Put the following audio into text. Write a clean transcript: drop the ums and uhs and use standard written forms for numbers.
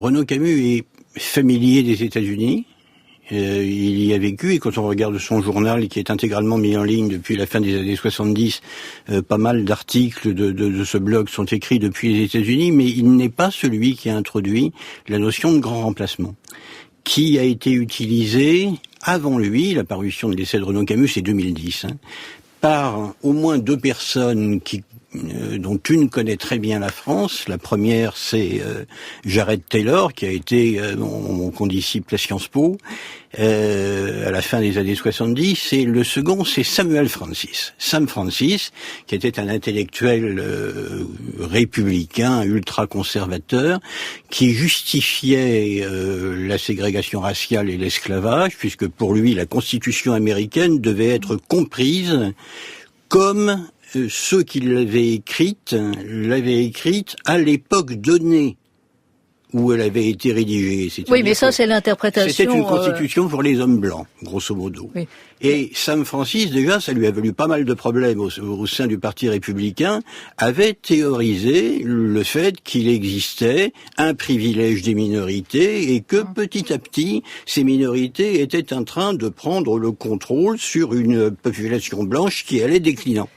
Renaud Camus est familier des États-Unis. Il y a vécu, et quand on regarde son journal, qui est intégralement mis en ligne depuis la fin des années 70, pas mal d'articles de ce blog sont écrits depuis les États-Unis, mais il n'est pas celui qui a introduit la notion de grand remplacement, qui a été utilisée avant lui. La parution de l'essai de Renaud Camus, c'est 2010, par au moins deux personnes dont une connaît très bien la France. La première, c'est Jared Taylor, qui a été mon condisciple à Sciences Po à la fin des années 70, et le second, c'est Samuel Francis. Sam Francis, qui était un intellectuel républicain, ultra-conservateur, qui justifiait la ségrégation raciale et l'esclavage, puisque pour lui, la Constitution américaine devait être comprise comme ceux qui l'avaient écrite à l'époque donnée où elle avait été rédigée. Oui, mais ça, c'est l'interprétation... C'était une constitution pour les hommes blancs, grosso modo. Oui. Et Sam Francis, déjà, ça lui a valu pas mal de problèmes au sein du Parti républicain, avait théorisé le fait qu'il existait un privilège des minorités et que petit à petit, ces minorités étaient en train de prendre le contrôle sur une population blanche qui allait déclinant.